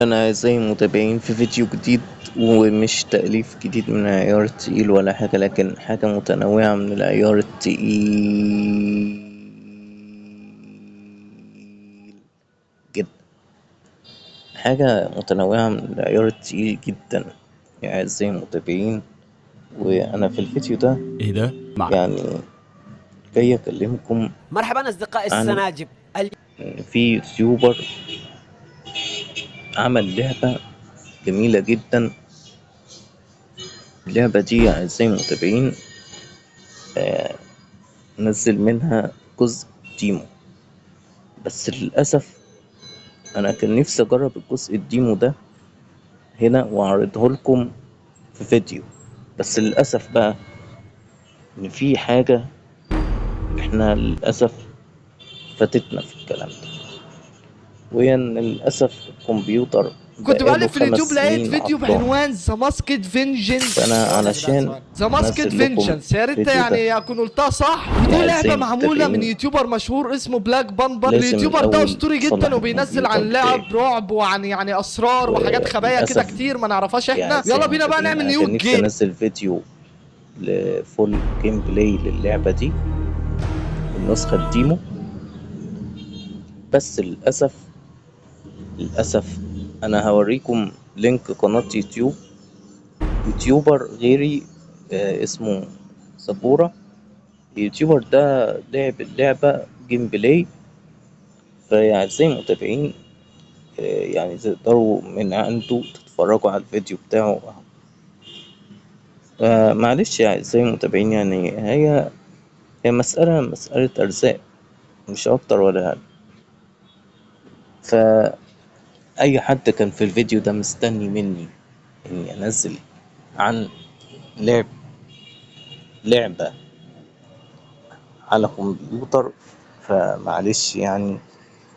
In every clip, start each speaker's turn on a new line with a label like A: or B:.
A: أنا أعزائي المتابعين في فيديو جديد، ومش تأليف جديد من العيار التقيل ولا حاجة، لكن حاجة متنوعة من العيار التقيل جدا. حاجة متنوعة من العيار التقيل جدا يا أعزائي المتابعين. وأنا في الفيديو ده
B: ايه ده؟
A: يعني جاي أكلمكم
C: مرحبا أصدقاء
A: عن
C: السناجب.
A: إن في يوتيوبر عمل لعبة جميلة جدا. اللعبة دي يا أعزائي المتابعين نزل منها جزء ديمو، بس للأسف أنا كان نفسي أجرب الجزء الديمو ده هنا وأعرضه لكم في فيديو، بس للأسف بقى إن في حاجة إحنا للأسف فاتتنا في الكلام ده، وهي إن للأسف الكمبيوتر
D: كنت
A: بقاله
D: بقلب في اليوتيوب
A: 5
D: لقيت
A: سنين
D: فيديو
A: عطلان.
D: بعنوان ذا ماسكد فينجنس.
A: فأنا
C: ثواني يا جدعان،
A: علشان
C: ثواني.
D: ذا ماسكد
A: أنزل لكم
D: فينجنس، يا ريت
A: الفيديو ده
D: يعني اكون قلتها صح. ودي
A: يا
D: لعبه
A: أعزائي
D: معموله من
A: المتابعين
D: يوتيوبر مشهور اسمه بلاك بامبر.
A: لازم
D: اليوتيوبر ده
A: الأول
D: اسطوري جدا
A: أصلح
D: وبينزل
A: الكمبيوتر
D: عن
A: بتاعي،
D: لعب رعب وعن اسرار وحاجات خبايا كده
A: وللأسف
D: كتير ما نعرفهاش
A: يا
D: احنا.
A: أعزائي
D: يلا بينا بقى
A: المتابعين
D: نعمل
A: أنا
D: نيو
A: كان نفسي
D: جيم.
A: أنزل فيديو لفول جيم بلاي للعبة دي، النسخة الديمو، بس للأسف أنا هوريكم لينك قناة يوتيوبر غيري اسمه سبورة. اليوتيوبر ده لعب اللعبة جيم بلاي، فيا أعزائي المتابعين يعني تقدروا من عنده تتفرجوا على الفيديو بتاعه. معلش يا أعزائي المتابعين، يعني هي مسألة أرزاق، مش أكتر ولا أقل. فأي حد كان في الفيديو ده مستني مني إني أنزل عن لعب لعبة على كمبيوتر، فمعلش يعني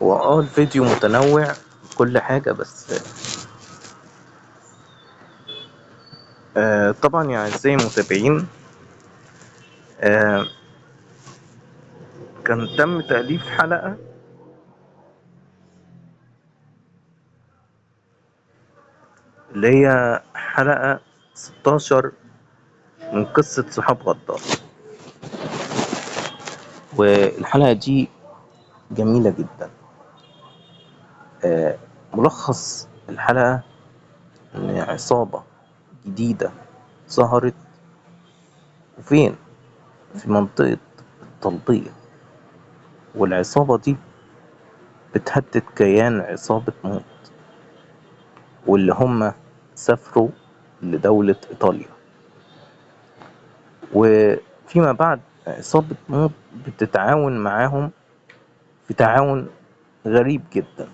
A: هو الفيديو متنوع كل حاجة، بس طبعا يا أعزائي المتابعين آه كان تم تأليف حلقة اللي هي حلقة 16 من قصة صحاب غدار. والحلقة دي جميلة جدا. ملخص الحلقة إن عصابة جديدة ظهرت، وفين؟ في منطقة الطلبية، والعصابة دي بتهدد كيان عصابة موت، واللي هم سافروا لدولة إيطاليا. وفيما بعد عصابة موت بتتعاون معاهم في تعاون غريب جدا.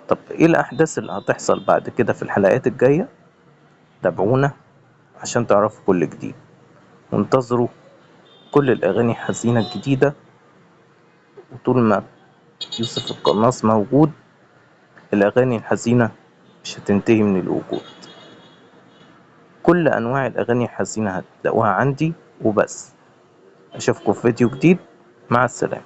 A: طب ايه الأحداث اللي هتحصل بعد كده في الحلقات الجاية؟ تابعونا عشان تعرفوا كل جديد، وانتظروا كل الأغاني الحزينة الجديدة. وطول ما يوسف القناص موجود الأغاني الحزينة مش هتنتهي من الوجود. كل أنواع الأغاني الحزينة هتلاقوها عندي وبس. أشوفكم في فيديو جديد، مع السلامة.